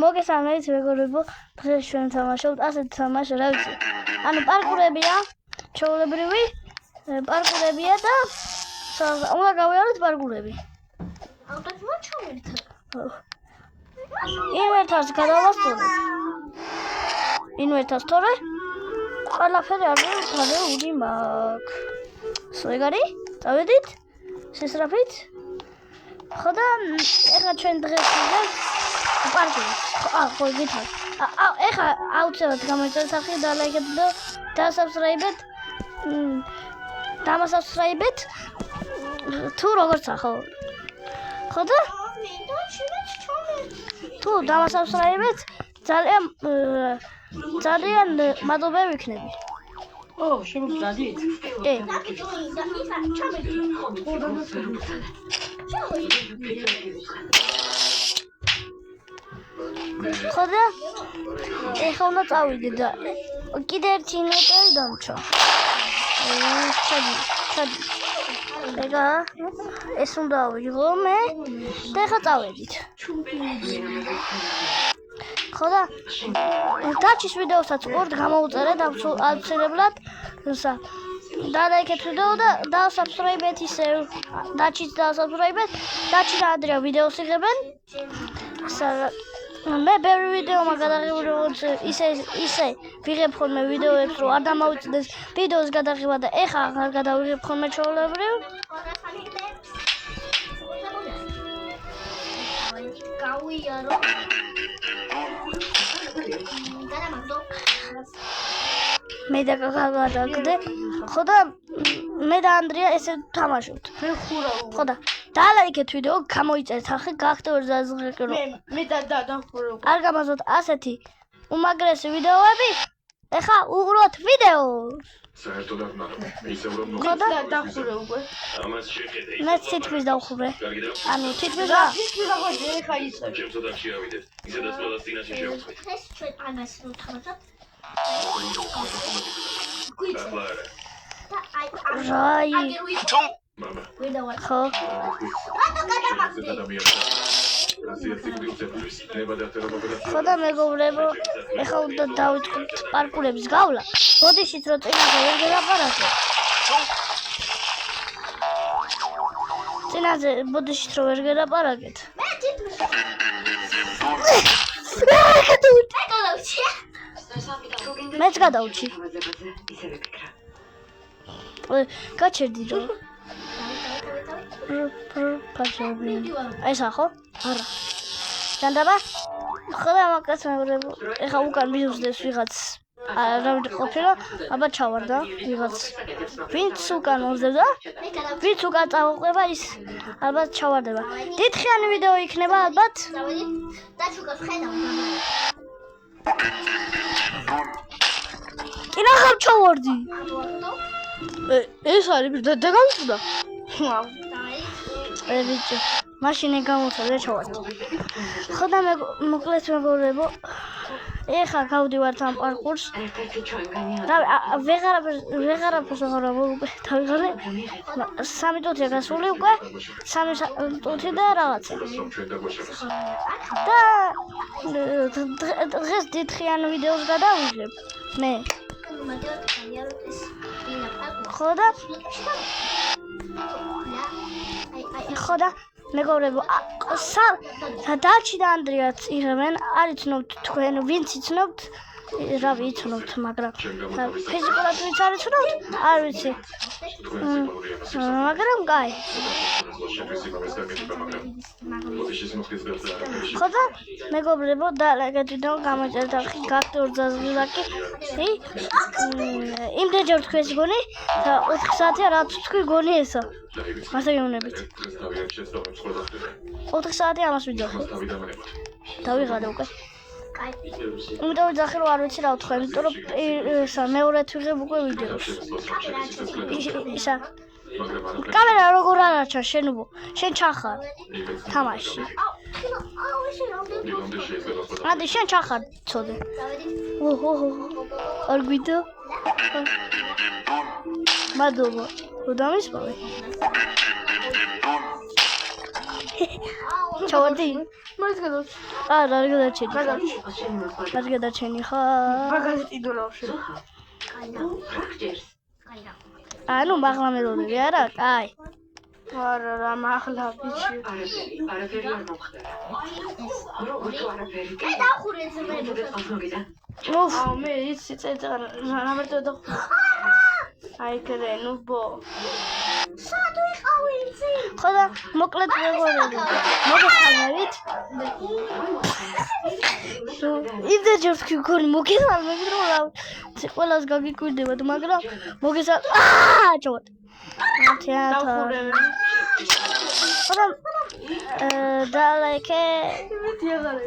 მოგესალმებით მეგობრებო, დღეს ჩვენ თამაშობთ ასეთ თამაშს, რა ვიცი. ანუ პარკურებია, ჩვეულებრივი პარკურებია და უნდა გავიაროთ პარკურები. ალბათ მოჩვენეთ. ინვერტას გადავასწორებ. ინვერტას თორე ყველაფერი არის მაქვს. სულეგარი, წავედით? შესწრაფით? ხო და ეხლა ჩვენ დღეს ვიდეთ პარკური. ხო, გითხრათ. ეხლა აუცილებლად გამოიწვევთ სახე და ლაიქეთ და დასაბსკრაიბეთ. დამასაბსკრაიბეთ. თუ როგორც ხო. ხო და თუ დამასაბსკრაიბეთ, ძალიან მადლობა ვიქნები. შემოგძადით? კი. ხო და ეხლა უნდა წავიდე და კიდე ერთი ინვერტერი დამჭა. ჩადი. ეხლა ეს უნდა ვიღო მე და ეხლა წავედით. ხო და დაჩის ვიდეოსაც ორ გამოვწერეთ აუცილებლად. და ლაიქეთ ვიდეო და დასაბსკრაიბეთ ისევ. დაჩის დასაბსკრაიბეთ. დაჩი და ადრია ვიდეოს იღებენ. მე ბევრი ვიდეო მაგადაღებული როგორც ისე ვიღებ ხოლმე ვიდეოებს რომ არ დამავიწყდეს ვიდეოს გადაღება და ეხლა აღარ გადავიღებ ხოლმე ჩვეულებრივ. გავიარო. მე და გადავაგდე. ხო და მე და ანდრია ესე თამაშობთ. მე ხურავ. ხო და დალაიქეთ ვიდეო, გამოიწერეთ ახლა გახდეთ ზაზღეკრო. მე დახურავ. არ გამაზოთ ასეთი უმაგრესი ვიდეოები. ეხლა უყუროთ ვიდეოს. საერთოდ არ ნახე. ისევ რომ ხო და დახურავ უკვე. ამას შეხედე. მე თითქმის დავხურე. ანუ თითქმის რა გაგოდი ეხა ისე. ჩემ ცოტა შეავიდეთ. ისედაც ყველას წინაშე შევხვდით. ეს ჩვენ ამას რო თამაშობთ. და რაი. მამა. ვიდეო. ხო. რატო გადამაგდე? ხო და მეგობრებო, ეხლა უნდა დავიწყოთ პარკურების გავლა. ბოდიშით რო წინაზე ვერ გელაპარაკეთ. წინაზე ბოდიშით რო ვერ გელაპარაკეთ. მე თვითონ მეც გადავჭი. გაჩერდი რო. პაჩები. ესა ხო? არა. ჯანდაბა? ხო და მაგას მეგობრებო, ეხლა უკან მივსდეს ვიღაც. რა ყოფილა? აბა ჩავარდა ვიღაც. ვინც უკან მოძებდა? ვინც უკან წავყვება ის ალბათ ჩავარდება. დიდხიანი ვიდეო იქნება ალბათ. და ჩუკას ხედავ. კი რა ჩავარდი? ეს არის და გამწუდა. ბიჭო, მაშინე გამოცადე ჩავარდი. ხო და მოკლედ მეგობრებო, ეხლა გავდივართ ამ პარკურს. რავი, ვეღარაფერს უკვე დავიღალე. 3 წუთია გასული უკვე, 3 წუთი და რაღაცა. და დღეს დიდხიან ვიდეოს გადავიღებ მე. ხო და მეგობრებო, დაჩი და ანდრიაც იღებენ, არ იცნობთ თქვენ, ვინც იცნობთ, რავი იცნობთ, მაგრამ ფიზიკურად ვინც არ იცნობთ, არ ვიცი. მაგრამ კაი. ხო და მეგობრებო, დალაგეთ ვიდეო, გამოიწერეთ ახლა გახდეთ ზაზღილაკი. იმდენჯერ თქვენს გონი და 4 საათია რაც თქვი გონი ესა. მასე გეუბნებით. 4 საათი ამას ვიძახი. დავიღალე უკვე. იმიტომ ვიძახი რომ არ ვიცი რა ვთქვა, იმიტომ რომ მეორედ ვიღებ უკვე ვიდეოს. ისა კამერა როგორ არაჩა შენ უბო, შენ ჩახარ თამაში. ადი შენ ჩახარ ცოდე. ოჰო, არ გვიდა. მადლობა. რომ დამისპავე. ჩავარდი? მაინც გადავში. არა, არ გადარჩენი. გადავში. არ გადარჩენი ხარ. მაგაზეთი დოლარში. ანუ მაღლა მელოდები არა? კაი. არა, რა მაღლა ბიჭი. არაფერი არ მომხდარა. როგორც არაფერი. კი დავხურე ზმები. უფ, აუ მე იცი წეწარ რამერტო და აი კრე ნუ ბო. სად ვიყავი იცი? ხო და მოკლედ მეგონები. მოგესალმებით? იმდე ჯერს გქონი მოგესალმებით რომ რა ყველას გაგიკვირდებათ, მაგრამ მოგესალ ჩავარ. დავხურე. ხოდა დალაიქე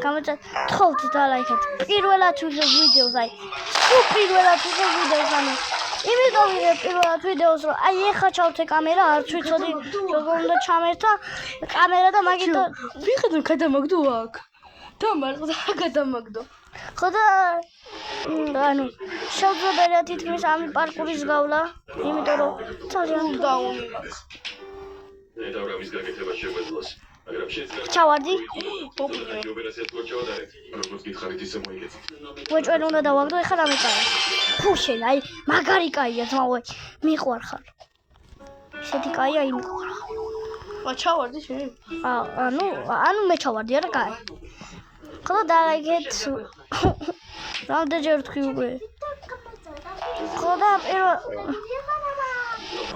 გამოწა თხოვთ დალაიქეთ პირველად ვიღებ ვიდეოს აი სულ პირველად ვიღებ ვიდეოს ანუ იმიტომ ვიღებ პირველად ვიდეოს რომ აი ეხა ჩავთე კამერა არც ვიცოდი როგორ უნდა ჩამერთა კამერა და მაგითო ვიღეთ გადამაგდო აქ. დამარხდა გადამაგდო. ხოდა ანუ შეუძლებელია თითქმის ამი პარკურის გავლა იმიტომ რომ ძალიან დაუნი მაქვს. დავრამის გაკეთება შეგვეძლოს. მაგრამ შეიძლება ჩავარდი ოპერაციას მოჩვენოთ. როგორც გითხარით ისე მოიგეთ. ვეჭვენ უნდა დავაგდო ეხლა დამეწარა ფუშენ აი მაგარი კაია ძმაო მიყვარხარ ისეთი კაია იმიყვარხარ ვა ჩავარდი შენ? ანუ მე ჩავარდი არა კაი ხოდა დაიგეთ რამდენჯერ თქვი უკვე ხოდა პირველ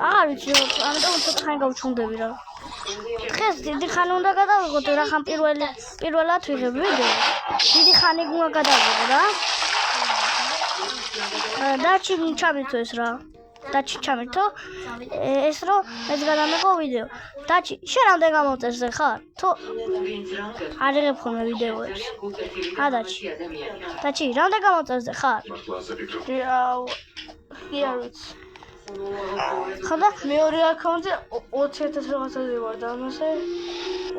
აღარ ვიცი ამიტომ ცოტა ხანი გავჩუნდები რა დღეს დიდი ხანი უნდა გადავიღოთ რა ხან პირველად ვიღებ ვიდეო დიდი ხანი უნდა გადავიღო რა დაჩი ჩამირთო ეს რა დაჩი ჩამირთო ეს რომ მეც გადამეყო ვიდეო დაჩი შენ რამდენ გამოწერზე ხარ თუ არ იღებ ხოლმე ვიდეოებს დაჩი რამდენ გამოწერზე ხარ მართლა ასე ფიქრობ. აუ კი არ ვიცი. ხოდა მეორე აკაუნტზე 20000 რაღაცაზე ვარ და ამასე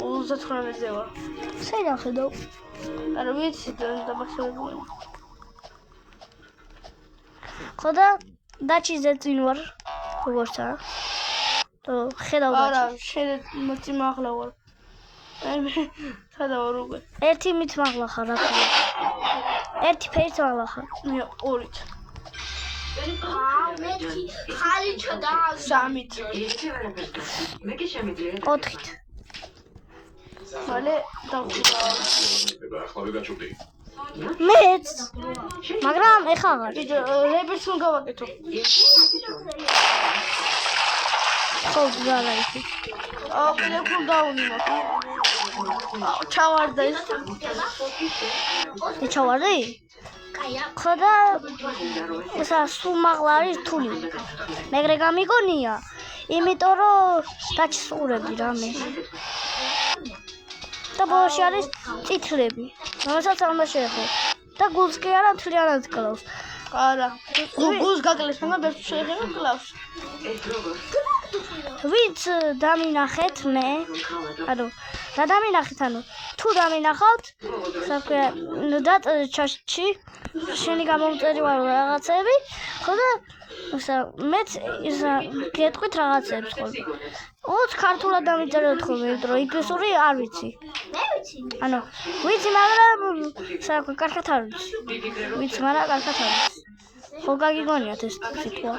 39-ზე ვარ. შეიძლება ხედავ არა ვიცი და მაქსიმუმი. ხოდა დაჩიზე წინ ვარ როგორცა თუ ხედავ არა დაჩი შენ მოწი მაღლა ვარ. აი მე სადა ვარ უკვე. ერთი მით მაღლა ხარ რა თქმა უნდა ერთი ფერით მაღლა ხარ მე ორით. მეთქი ხალიჩა და სამით. მე კი შემიძლია. ოთხით მალე დავხურა. ახლა ვიგაჩუქდი. მეც მაგრამ ეხა აღარ რებერს უნდა გავაკეთო. ხო დალაიქე აუ კიდე კულდაუნი მაქვს. ჩავარდა ის. ჩავარდი კაია ხოდა ესა სულ მაღლა არის რთული მეგრე გამიგონია იმიტომ რომ დაჩსურები რამე და ბოლოში არის წითლები რომელსაც არ უნდა შეეხო და გულს კი არა მთლიანად კლავს არა გულს გაკლეს მაგრამ ვერ შეიძლება კლავს. ვინც დამინახეთ მე ანუ და დამინახეთ ანუ თუ დამინახავთ საქმე დაწერ ჩაშში შენი გამომწერი ვარ რაღაცები ხოდა მეც ისა გეტყვით რაღაცებს ხოლმე ოც ქართულად დამიწეროთ ხოლმე იმიტომ რომ ინგლისური არ ვიცი მე ვიცი ანუ ვიცი მაგრამ საქმე კარგად არ ვიცი ვიცი მაგრამ კარგად არ ვიცი ხო გაგიგონიათ ეს სიტყვა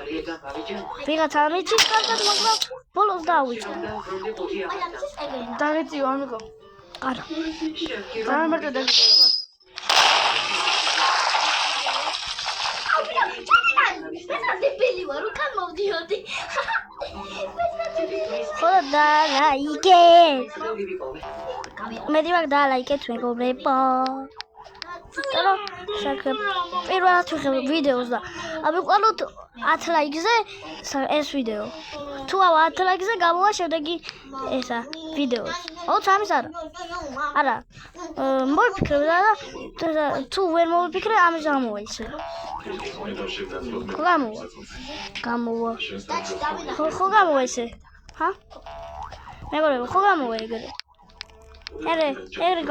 ვიღაცა ამიცის კარგად მაგრამ ბოლოს დავიწყო დაგეწიო ამიკო. არა დამერტო დაგეწიო. მე დებილი ვარ უკან მოვდიოდი ხოდა დალაიქე მეტი მაგ დალაიქეთ მეგობრებო და საქმე პირველად ვიღებ ვიდეოს და ავიყვანოთ 10 ლაიქზე ეს ვიდეო თუ 10 ლაიქზე გამოვა შემდეგი ესა ვიდეოს 20 ამის არა მოვიფიქრე და თუ ვერ მოვიფიქრე ამის გამოვა ისე გამოვა ხო გამოვა ისე ჰა მეგობრებო ხო გამოვა ეგრე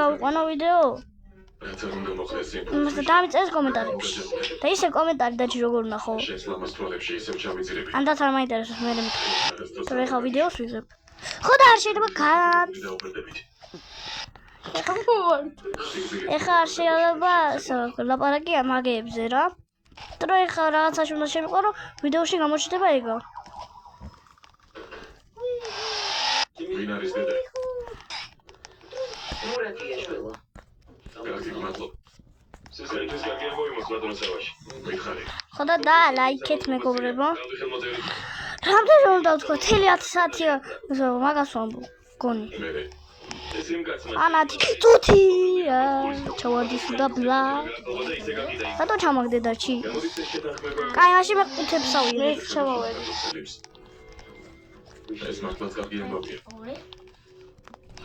გავიყვანო ვიდეო რაც არ უნდა მოხდეს იმ იმასთან დამიწერეთ კომენტარებში და ისე კომენტარი დაჩი როგორ ვნახო შენს ლამაზ თვალებში ისევ ჩავიძირები. ანდაც არ მაინტერესებს მე თუ ეხა ვიდეოს ვიღებ ხო და არ შეიძლება დაუბრუნდებით. ეხლა არ შეიძლება ლაპარაკი მაგეებზე რა. დრო ეხლა რაღაცაში უნდა შემიყო, რომ ვიდეოში გამოჩნდება ეგა. ვინ არის დედა? მურატია შვილო. კარგი, მადლობა. სესაითვის კარგი მოიმოს ბატონსავაში. მიხარი. ხოდა და ლაიქეთ მეგობრებო. გავდი ხელმოწერით. რამდენი უნდა ვთქვა 10 საათია მაგას ვამბობ გონი. მე. ეს იმ კაცმა ანათი წუთი ჩავარდი და ბლა. რატო ჩამაგდე დაჩი? გამოდის ეს შეთანხმება. კაი, მაშინ მე ყუთებს ავიღე. მე ჩამოვედი. ეს მართლაც კარგი ამბავია.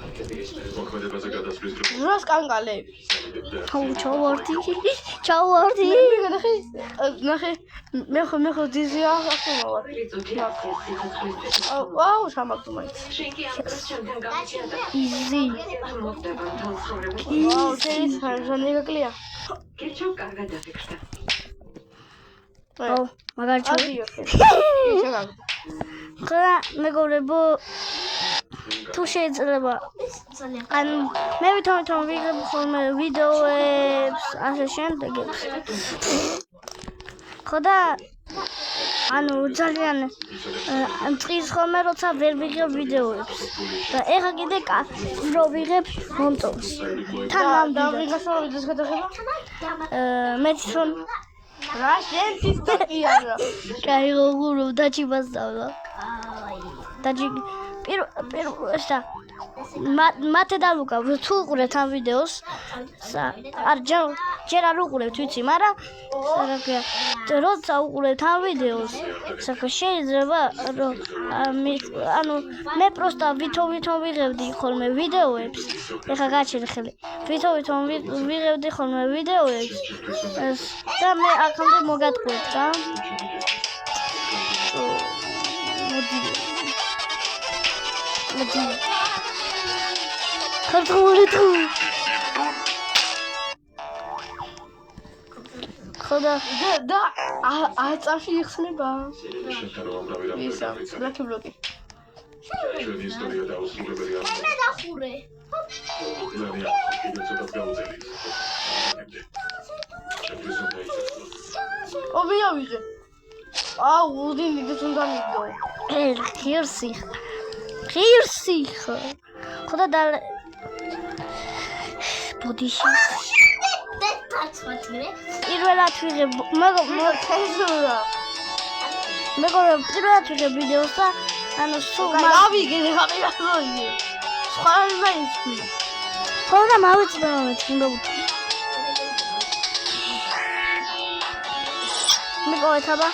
მოქმედებაზე გადასვლის დროს რას კანკალები? ჩავარდი. ნახე, მე ხო დიზია ახლა. აუ, სამაგდო მაინც. შენკი ამას ჩემთან გამიჩნდა. იზი. მოხდება თორემ. აუ, შეიძლება გაკლია. კეჩო კარგად დაფიქრდა. ო, მაგარი ჩავი. ავიო. ხოდა მეგობრებო თუ შეიძლება ანუ მე ვითომ ვიღებ ხოლმე ვიდეოებს ასე შემდეგებს ხოდა ანუ ძალიან მწყის ხოლმე როცა ვერ ვიღებ ვიდეოებს და ეხა კიდე რო ვიღებ მონტოს თან და ნამდვილად ვიღასო ვიდეოს გადახება? მე თვითონ რა შენ TikTok-ია რა. კაი როგორ დაჩი მასწავლა დაჩი პირველ მათე და ლუკა თუ უყურებთ ამ ვიდეოს არ ჯერ არ უყურებთ ვიცი მაგრამ როცა უყურებთ ამ ვიდეოს შეიძლება რომ ანუ მე პროსტა ვითომ ვიღებდი ხოლმე ვიდეოებს ეხა გაჩერხელი ვითომ ვიღებდი ხოლმე ვიდეოებს და მე აქამდე მოგატყუეთ რა მოდი ქართული თუ ხოდა და აწარში იხსნება. შენთან რომ ამბავი რა ისა, ბლოკი. ჩვენი ისტორია დაუსრულებელი არის. მე დახურე. ძალიან კიდევ ცოტა გავუძელი. ჩემთვის უნდა იცოცხლო. ო ვიღე. აუ, უდინი გწუნდა მიდო. ღირსი ხოდა და ბოდიში პირველად ვიღებ ხეზურა. მეგობრებო პირველად ვიღებ ვიდეოს და ანუ სულ ავიგე ხამილაძე. სხვა რა ისმი. ხოდა მავიწდა უნდა ვუთქვა მეგობრებო თაბა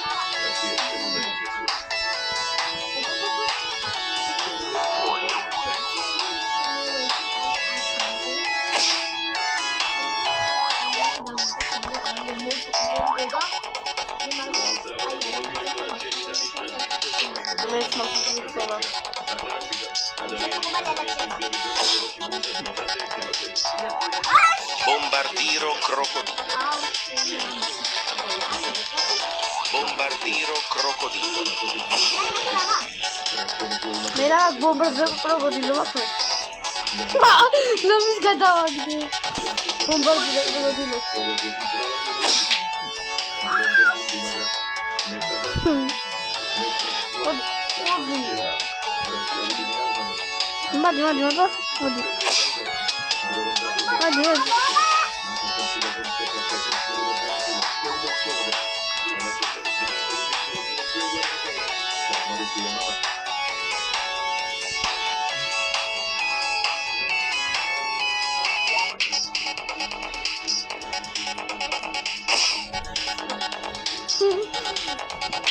Bombardiro crocodilo. მე რა ბომბარდირო კროკოდილო მაქვს. ნომის გადავაგდე. ბომბარდირო კროკოდილო. მოდი.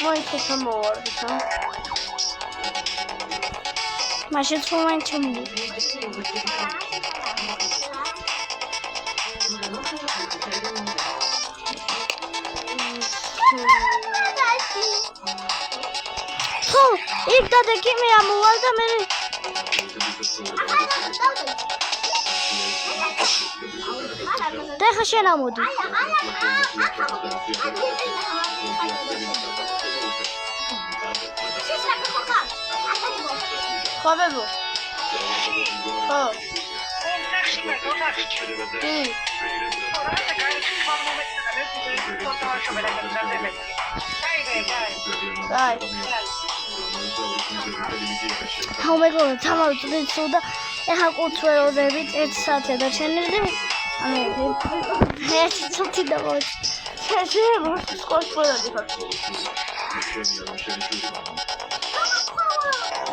Майка самоордиса. Машин суманчим. იქ და დეკიმი ამოვალ და მე და ხა შენ ამოდი ხავებო ხო Oh my god, თამარ წუდა. ეხა კუთვეროდებით 1 საათია დარჩენილი. ანუ ეს ცოტი დავოჩ. შეიძლება სკოლაში ყველა დიხარ.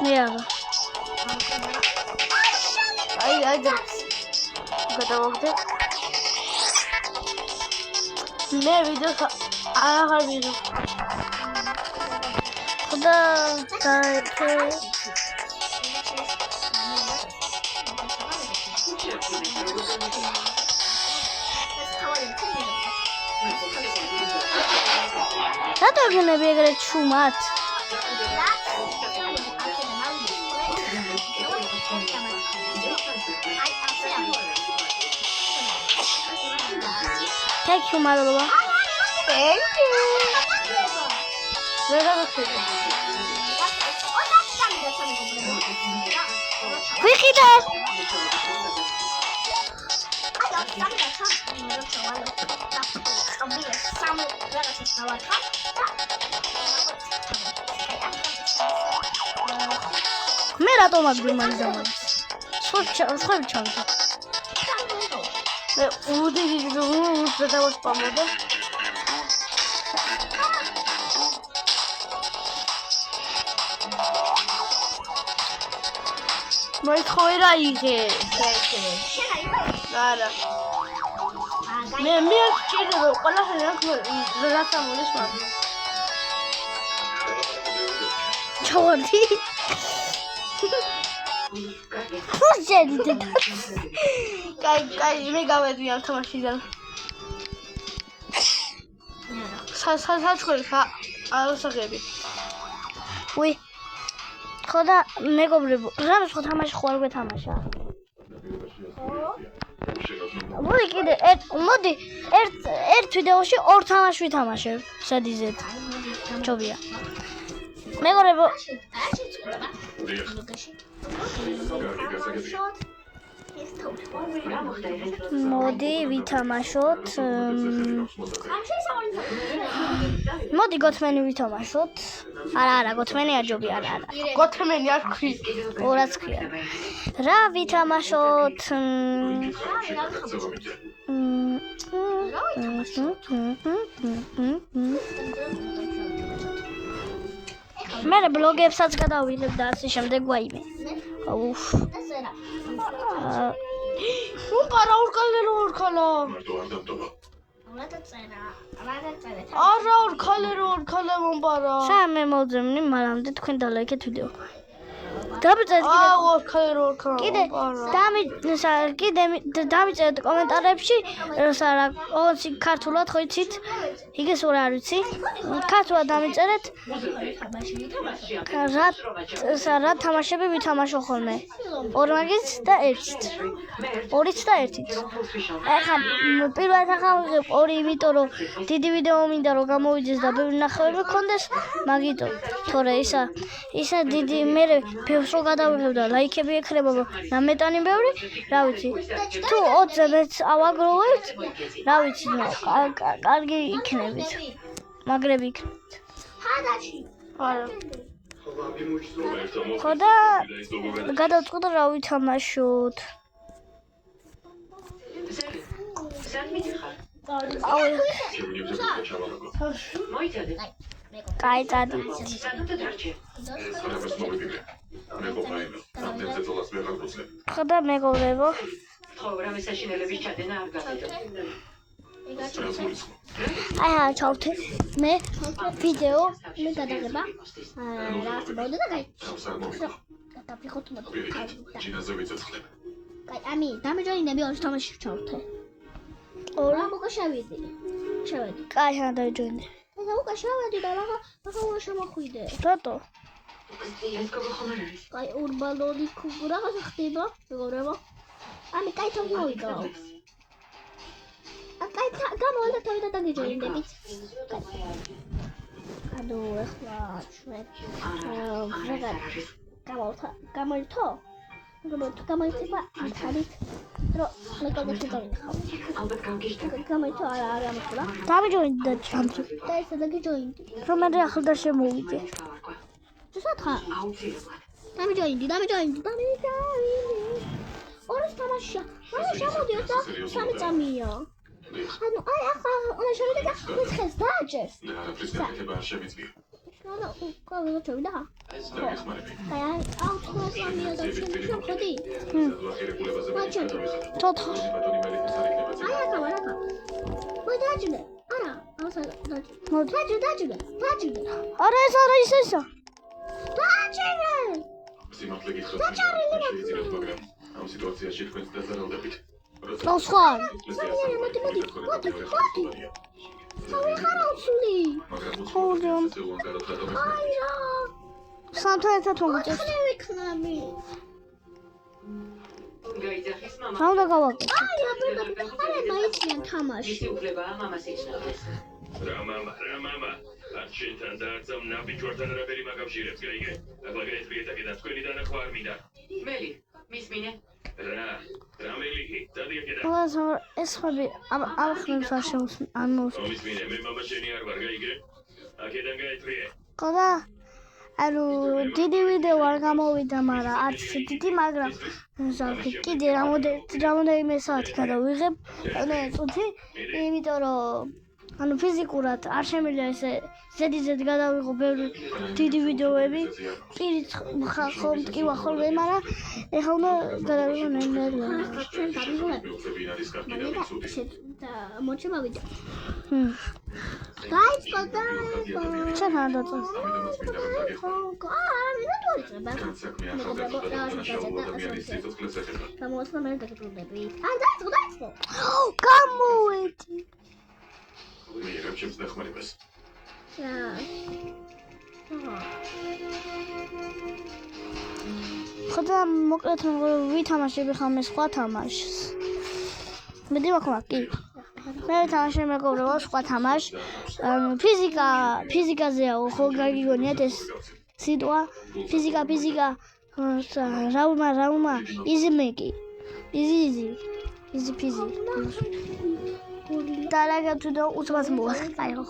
მეავა. აი და გადავაგდე. მე ვიდეოს აღარ ვიღებ. ხოდა რატო გენები ეგრე ჩუმად? Thank you, მადლობა. Thank you. ვეღარ ვხედავ. ვიყიდე. მე რატომ აგდი მან დამაქვს? სხვა ჩავდა. მე უდი დავას პამოდა. მე თქვი რა იღე? არა. მე ვჭირდა რომ ყველაფერი რა სამოლის მაგ. ჩავარდი. ხუჟენდი. კაი, მე გავედვი ამ თამაშიდან. საჩქარი აუსაღები. უი. ხოდა მეგობრებო, რა სხვა თამაში ხო არ გვეთამაშა? მოდი კიდე ერთ ვიდეოში ორ თამაშს ვითამაშებ. სადიზეთ. ჯობია. მეგობრებო, მოდი ვითამაშოთ. მოდი გოთმენი ვითამაშოთ. არა, გოთმენი არ ჯობია, არა. გოთმენი არ ქვი. ორაც ქვია. რა ვითამაშოთ? მე ბლოგებსაც გადავიღებ და ასე შემდეგ ვაიმე. უფ. უყარა ორქალა. არა ორქალა მომბარა. სამე მოძებნი მანამდე თქვენ დალაიქეთ ვიდეო. დამიწერეთ კიდე დამიწერეთ კომენტარებში ოღონდ ქართულად ხო იცით? იგეს რა არ ვიცი? ქართულად დამიწერეთ. რა თამაშები ვითამაშო ხოლმე? ორმაგით და ერთით. ორით და ერთით. ახლა პირველად ახავიღებ ორი, იმიტომ რომ დიდი ვიდეო მინდა რომ გამოვიდეს და ბევრი ნახევარი გქონდეს, მაგიტო. თორე ისა დიდი მე ბევრს რო გადავიღებ და ლაიქები ექნება ნამეტანი ბევრი, რა ვიცი. თუ 20-ზე მეც ავაგროვებთ, რა ვიცი, კარგი იქნებით. მაგრები იქნებით. არა. ხოდა გადავწყვიტე რა ვითამაშოთ. კაი, წადით. ხოდა მეგობრებო, აი ჩავთე მე ვიდეო მე გადაღება რა მოდი და კაი გადავიხოთ მოდი კაი ამი დამეჯერინები ორ თამაში ჩავთე ორ მოგაშავიდი შევედი კაი გადავეჯერინე და უკა შევედი და რა შემოხვიდე რატო კაი ურბალონი რაღაცა ხდება მეგობრებო ამი კაი თავმოვიდა კაი გამოვიდა თავი და დაგეჯერინდებით ანუ ახლა ჩვენ გამოირთო გამოიწება ახალი რო მეკოგეთი დაინახავ. ალბათ გავგიჟდა. გამოიწვა არა ამხელა. დამიჯოინდი და ჩამწი. და ესე დაგიჯოინდი. რომ მე ახლა და შემოვიდე. შესათხა. აუცილებლად. დამიჯოინდი. ორს თამაშია. მაგრამ შემოდიოთ და 3 წამია. ანუ აი ახლა უნდა შევიდე და მითხეს დააჭერს. და არაფრის გაკეთება არ შემიძლია. ანუ ყველა შევიდა. დაგეხმარები. აი აუცილებლად და შემოდი. ზადვახირებულებაზე თოთხ. ბატონი მელიქის არ იქნება აი ახლა ვარაკა. მოი დააჭირე. არა, ავსა დააჭირე. დააჭირე. არა ეს არა ისესა. დააჭირე. სიმართლე გითხრათ შეიძლება, მაგრამ ამ სიტუაციაში თქვენს დაზარალდებით. ნუ სხვა. თავი ხარაუცული. ხოვდიო. აი რა. სამთან ერთად მოგიწევს. ახლა ვიქნები. გაიძახის მამა. რა უნდა გავაკეთო? აი აბერდა არა მაიციან თამაში. მისი უფლებაა მამას იჩნევდეს. რა მამა, არ შენთან და არც ამ ნაბიჯვართან არაფერი მაგავშირებს, გაიგე? ახლა გაიწვიეთ აქედან თქვენი დანახვა არ მინდა. მელი, მისმინე. რა მელიქი, დადი აქედან. ეს ხმები ამ ხმებს არ შეუსმენ. ანუ მისმინე, მე მამა შენი არ ვარ, გაიგე? აქედან გაიწვიე. ყოდა ანუ დიდი ვიდეო არ გამოვიდა, მაგრამ არც დიდი, მაგრამ ზალკი კიდე რამოდენიმე საათი გადავიღებ, ანუ წუთი, იმიტომ რომ ანუ ფიზიკურად არ შემიძლია ესე ზედი გადავიღო ბევრი დიდი ვიდეოები, პირით ხომ ტკივა ხოლმე, მაგრამ ეხლა უნდა გადავიღო ნელ-ნელა. ჩვენ დავიღებ. მეუღლები არის კარგი და მიცუდი. და მოჩება ვიდეო. გაიწყო. ჩვენ არ დაწეს. ამიტომაც მინდა რომ დაგეხმარო. აი, მე დავიწყებ. განსაკმე ახალგაზრდა და მშრალ ადამიანის სიცოცხლეს ეხება. გამოსვლა მე დაგიბრუნდები. აი, დაიწყო. გამოვედი. მიიღებ ჩემს დახმარებას. ხოდა მოკლედ რომ ვითამაშები ხომ ეს სხვა თამაშს. მედი ვაკმაკი. მე თამაში მეგობრებო სხვა თამაშ. ფიზიკაზეა ხო გაგიგონიათ ეს სიტყვა. ფიზიკა. რაუმა. იზიმეკი. იზი ფიზი. დარაგა თუ და უცბად მოახაიო.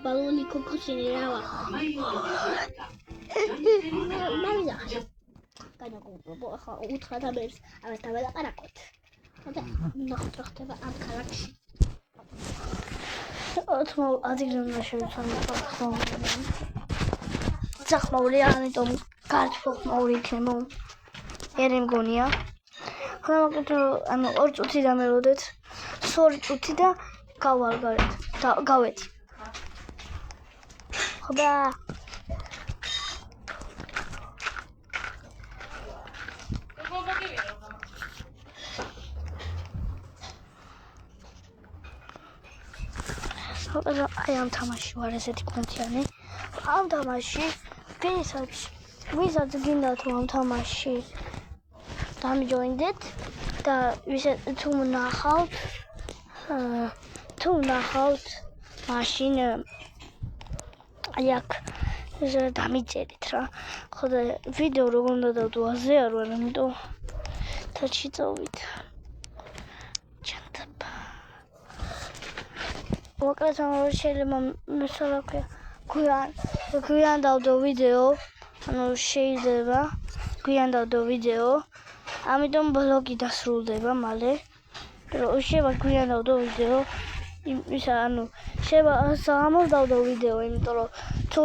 ბალონი კოკოსინი რავა. მამიზა. განაკუთრებო ახლა უთხრა და მე ამას დაველაპარაკოთ. და ნახოთ რა ხდება ამ ქალაქში. ოთმო ადიგრონა შევცვალო. ზახმაური ამიტომ კარტფოხმაური იქნება. ერი მგონია. ხომ მოგეთო ანუ 2 წუთი დამელოდეთ. 2 წუთი და გავალგარეთ. გავედი. ხოდა აი ამ თამაში ვარ ესეთი კონტიანი. ამ თამაში ვისაც გინდა თუ ამ თამაში დამიჯოინდეთ და თუ ნახავთ მაშინ აი აქ დამიწერით რა. ხოდა ვიდეო როგორ უნდა დავდო აზე არ ვარ, ამიტომ თაჩი წავით. ჩანტაბა. მოკლედ შეიძლება მესალაკე გვიან დავდო ვიდეო, ანუ შეიძლება გვიან დავდო ვიდეო, ამიტომ ბლოგი დასრულდება მალე. რომ შეიძლება გვიან დავდო ვიდეო, ისა ანუ შეიძლება საღამოს დავდო ვიდეო, იმიტომ რომ თუ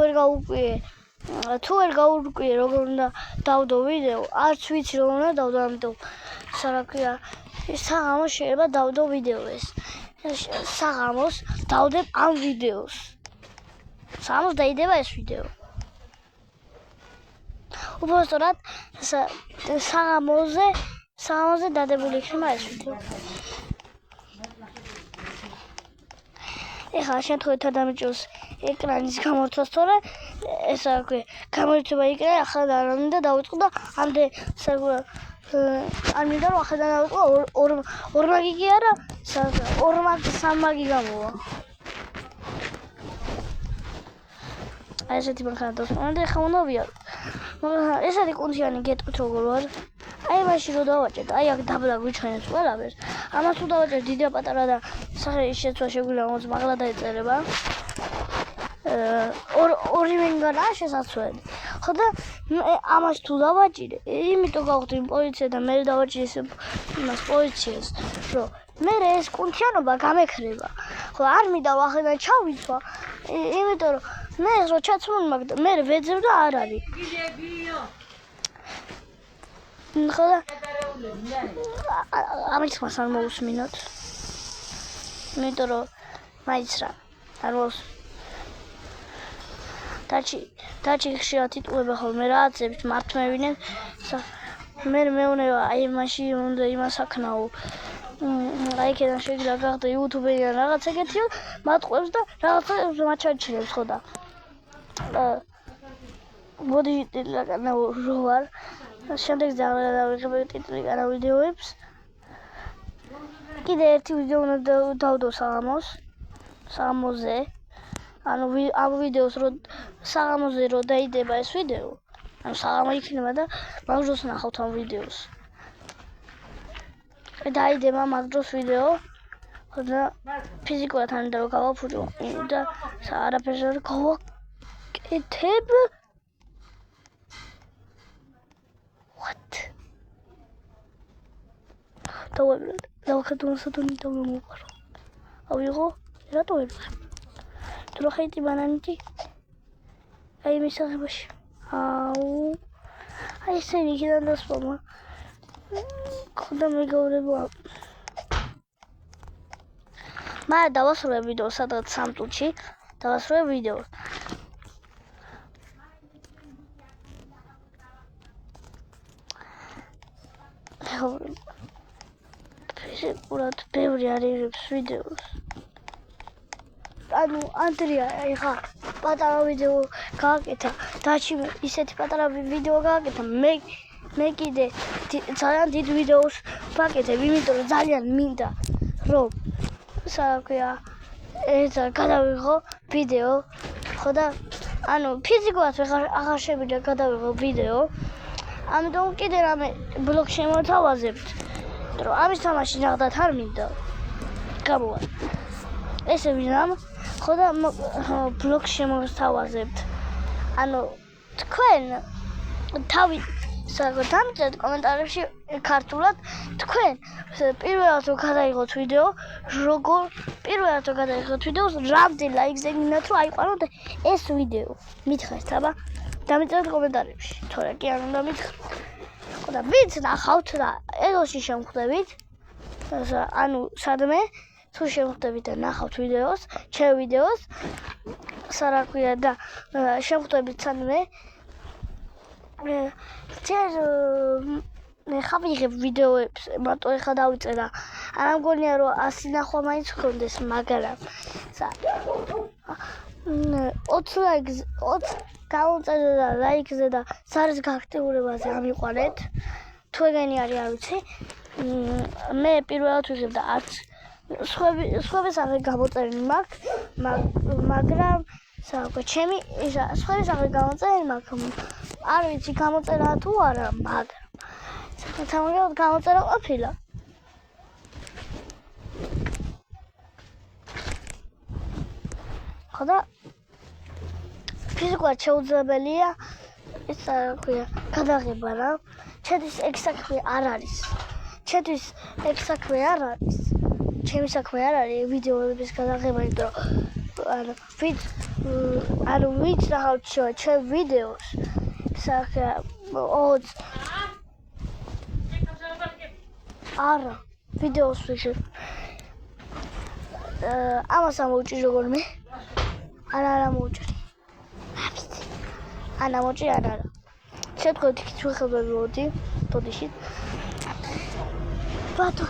ვერ გაურკვიე როგორ უნდა დავდო ვიდეო, არც ვიცი რომ უნდა დავდო, ამიტომ სარაქვია საღამოს შეიძლება დავდო ვიდეოს. საღამოს დავდებ ამ ვიდეოს. საღამოს დაიდება ეს ვიდეო. უბრალოდ საღამოზე დადებული იქნება ეს ვიდეო. ეხლა შემთხვევით დამიჭიროს ეკრანის გამორთვას, თორე ეს აქვე გამორთვა ეკრანი ახლა არ მინდა დავიწყო და ამდე არ მინდა რომ ახლა დავიწყო 2 მაგი კი არა 2 მაგი 3 მაგი გამოვა. აი ესეთი მანქანა დავსვამ და ეხლა უნდა ვიარო. ესეთი კონტიანი გეტყვით როგორ ვარ. აი მაშინ რო დავაჭერთ, აი აქ დაბლა გვიჩვენებს ყველაფერს. ამას თუ დავაჭერთ დიდი და პატარა და სახეის შეცვლა შეგვიძლია მოც მაღლა დაეწერება. ორივე მგანაა შესაძლებელი. ხო და ამას თუ დავაჭირე, იმიტომ გავხდი პოლიცია და მე დავაჭირე იმას პოლიციას, რომ მე ეს კუნთიანობა გამექრება. ხო არ მინდა ვახენა ჩავიცვა, იმიტომ რომ მე რო ჩაცმული მაგ მე ვეძებ და არ არის. ხო და ამის მას არ მოусმინოთ. იმიტომ რომ მაიც რა არ მოусმინოთ. დაჩი ხშირად იტყუება ხოლმე რაღაცებს მართმევინებ. მე მეუნება აი მაშინ უნდა იმას აქნაო. აი კიდევ შეიძლება გახდა YouTube-ი ან რაღაც ეგეთიო, მატყუებს და რაღაცებს მაჩაჩილებს ხო და. მოდი ტიტლაკანა რო ვარ. შემდეგ დავიღებ ტიტლიკანა ვიდეოებს. კიდე ერთი ვიდეო უნდა დავდო საღამოზე. ანუ ამ ვიდეოს რო საღამოზე რო დაიდება ეს ვიდეო. ანუ საღამო იქნება და მაგდროს ნახავთ ამ ვიდეოს. დაიდება მაგდროს ვიდეო. და ფიზიკურად არ უნდა რომ გავაფუჭო და არაფერს არ გავაკეთებ. What? დავხედო სათონი დავმოვყარო. ავიღო, რატო ვერ ვარ? თუ რა ხეიტი ბანანიტი? აი მისაღებაში. აუ. აი ესენი იქიდან დასპომა. ხოდა მეგობრებო. მაგრამ დავასრულებ ვიდეოს სადღაც 3 წუთში. დავასრულებ ვიდეოს. ფიზიკურად ბევრი არიღებს ვიდეოს. ანუ ანდრია ეხა პატარა ვიდეო გააკეთა. დაში ისეთი პატარა ვიდეო გააკეთა. მე კიდე ძალიან დიდ ვიდეოს ვაკეთებ, იმიტომ რომ ძალიან მინდა რომ საქვია ეს გადავიღო ვიდეო. ხო და ანუ ფიზიკურად აღარ შემიძლია გადავიღო ვიდეო. ამიტომ კიდე რამე ბლოგში შემოთავაზებთ. რომ ამის თამაში ნახდათ არ მინდა. გამოვა. ესე ვინამ ხო და ბლოგში შემოთავაზებთ. ანუ თქვენ თავი დამწერთ კომენტარებში ქართულად თქვენ პირველად რო გადაიღოთ ვიდეო, როგორ პირველად რო გადაიღოთ ვიდეოს, რამდენ ლაიქს ეგინათ რომ აიყვანოთ ეს ვიდეო. მითხრეთ აბა. დამწერთ კომენტარებში. თორე კი არ უნდა მითხრათ. ხო და ვინც ნახავთ და ელოში შემხვდებით. ანუ სადმე თუ შემხვდებით და ნახავთ ვიდეოს, ჩემ ვიდეოს, სარაქვია და შემხვდებით სადმე ჯერ ხავიღებ ვიდეოებს, მარტო ეხა დავიწერა. არ მგონია რომ 100 ნახვა მაინც გქონდეს, მაგრამ 20 ლაიქს 20 გამოწერე და ლაიქზე და ზარის გააქტიურებაზე ამიყვანეთ. თუ ეგენი არის არ ვიცი. მე პირველად ვიღებ და არც სხვების არ გამოწერილი მაქვს, მაგრამ საერთოდ ჩემი სხვების არ გამოწერილი მაქვს. არ ვიცი გამოწერა თუ არა, მაგრამ სამაგეროდ გამოწერა ყოფილა. ხო და ფიზიკურად შეუძლებელია ეს ქვია გადაღება რა. ჩემთვის ეგ საქმე არ არის. ჩემთვის ეგ საქმე არ არის. ჩემი საქმე არ არის ვიდეოების გადაღება, იმიტომ რომ ვინც ნახავთ ჩემ ვიდეოს საქმე არა ვიდეოს ვიღებ. ამას ამოვჭი როგორმე. არა მოვჭი. ანა მოჭი არა. შეთქოთ იქით ვიხებები მოდი, ბოდიში. ბატო.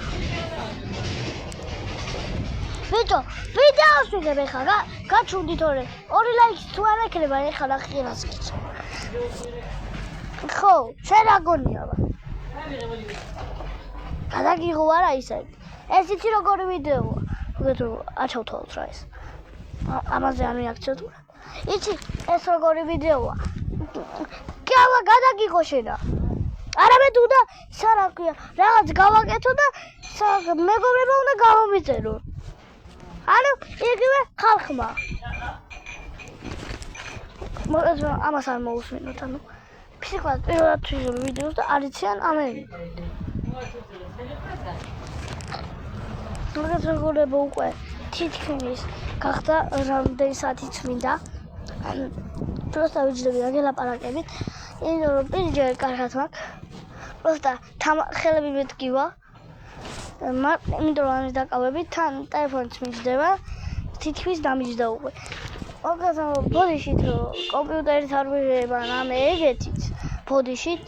ვიდეოს ვიღებ ხა, გაჩუნდით ორე. 2 ლაიქს თუ არ ეკრება ხა ნახირას კი. ხო, შენ რა გონია? გადაგიღო არა ისე. ეს იცი როგორი ვიდეოა? ვიგეთ აჩავთვალოთ რა ეს. ამაზე არ მიაქცევთ. იცი ეს როგორი ვიდეოა? კავა გადაგიღო შენა. არამედ უნდა რა ქვია, რაღაც გავაკეთო და მეგობრებმა უნდა გამომიწერო. ანუ იგივე ხალხმა. მოკლედ ამას არ მოусმინოთ, ანუ ფიზიკურად პირველად ვიღებ ვიდეოს და არ იციან ამენი. მოკლედ მეგობრებო უკვე თითქმის გახდა რამდენი საათიც მინდა. просто ვიჯდები და გელაპარაკებით. იმიტომ რომ პირჯერ კარგად მაქვს. просто ხელები მეთქივა. იმიტომ რომ ამის დაკავებით თან ტელეფონიც მიჯდება. თითქმის დამიჯდა უკვე. მოკლედ ბოდიშით კომპიუტერით არ ვიღებ ამ ეგეთით. ბოდიშით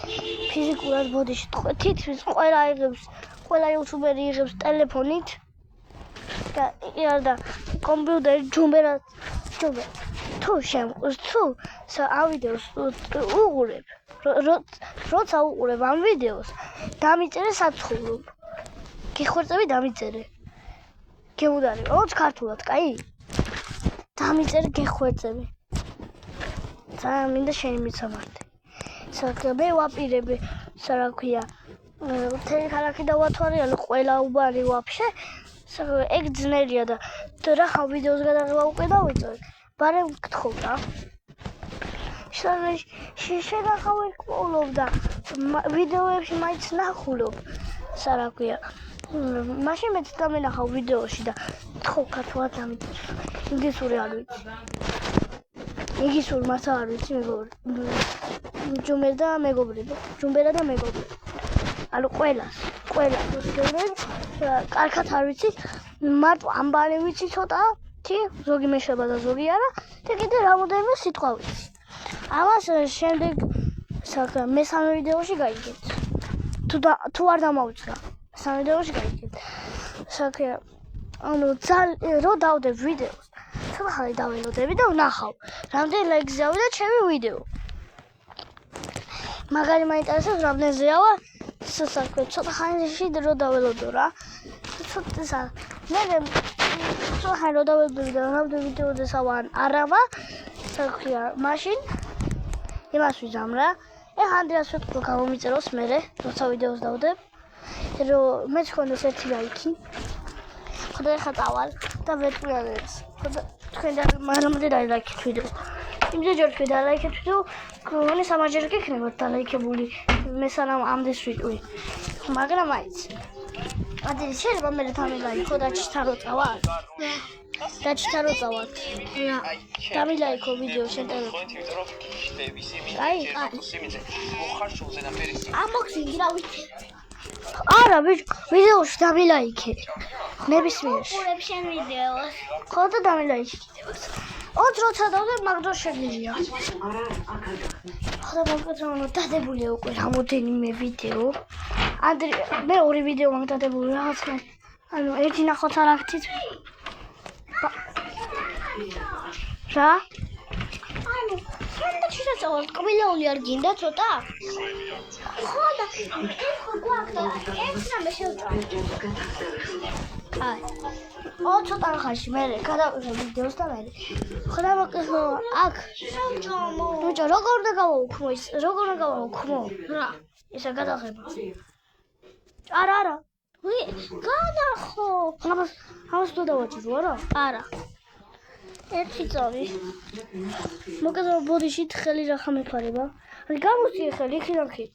ფიზიკურად ბოდიშით თითქმის ყველა იუთუბერი იღებს ტელეფონით. და კომპიუტერი ჯუმბერად თუ ამ ვიდეოს უყურებ როცა უყურებ ამ ვიდეოს დამიწერე საცხოვრობ გიხვეწები დამიწერე გეუდარი ოც ქართულად კაი დამიწერე გეხვეწები ძალიან მინდა შენი მიცამართი საქმე მე ვაპირები რა ქვია მთელი ქალაქი დავათვალიერე ყველა უბანი ვაფშე ეგ ძნელია და რა ვიდეოს გადაღება უკვე დავიწყე ბარემ გთხოვ რა შეგახავ ვკვლობ და ვიდეოებში მაინც ნახულობ რა ქვია მაშინ მეც დამენახავ ვიდეოში და გთხოვ ქართულად დამიწერე ინგლისური არ ვიცი ინგლისური მასა არ ვიცი ჯუმბერა და მეგობრებო ანუ ყველას კარგად არ ვიცი მარტო ამბანი ვიცი ცოტა ზოგი მეშება და ზოგი არა და კიდე რამოდენიმე სიტყვა ვიცი ამას შემდეგ მესამე ვიდეოში გაიგეთ თუ არ დამოვიწყდა მესამე ვიდეოში გაიგეთ საქმე ანუ რო დავდებ ვიდეოს ხალხი დაველოდები და ვნახავ რამდენი ლაიქზე ავიდა ჩემი ვიდეო მაგარი მაინტერესებს რამდენზეა საქმე ცოტა ხანში რო დაველოდო რა ცოტა მე ხან რო დაველოდები და რამდენი ვიდეოზე სავან არავა საქმეა მაშინ იმას ვიზამ რა ეხლა ანდრეას ვეთქვი გამომიწეროს მერე როცა ვიდეოს დავდებ რომ მეც ხონდეს ერთი ლაიქი ხოდა ეხლა წავალ და ვეთქვი ანდრეას ხოდა თქვენ და მანამდე დაილაიქეთ ვიდეოს იმდენჯერ თქვი დალაიქეთ ვიდეო გონი სამაჯერ გიქნებათ დალაიქებული მესამე ამდენს ვიტყვი მაგრამ მაინც ადრე შეიძლება მე დამილაიქო და ჩითარო წავალ დამილაიქო ვიდეო შენ ტელეფონში აი ამოხსინდი რა ვიცი არა ვიდეოში დამილაიქე ნებისმიერ უყურებ შენ ვიდეოს ხოდა დამილაიქე კიდევაც ოც როცა დავდებ მაგდროს შეგიძლია ხოდა მოგწონო დადებულია უკვე რამოდენიმე ვიდეო მე ორი ვიდეო მაგ დადებული რაღაცა ანუ ერთი ნახოთ არ აქცით რა ანუ შენ და ჩავარ კმილეული არ გინდა ცოტა ხო და ეხლა გვაქვს ექსტრა შევწავ აი ცოტა ხანში მე გადავიღე ვიდეოს და მე ხოდა მოკეთო აქ ბიჭო როგორ უნდა გავაუქმო რა ისა გადაღება არა განახო ამას თუ დავაჭირო არა ერთი წავი მოკეთო ბოდიშით ხელი რა ხამეფარება აი გამოსიე ხელი იქიდან ხი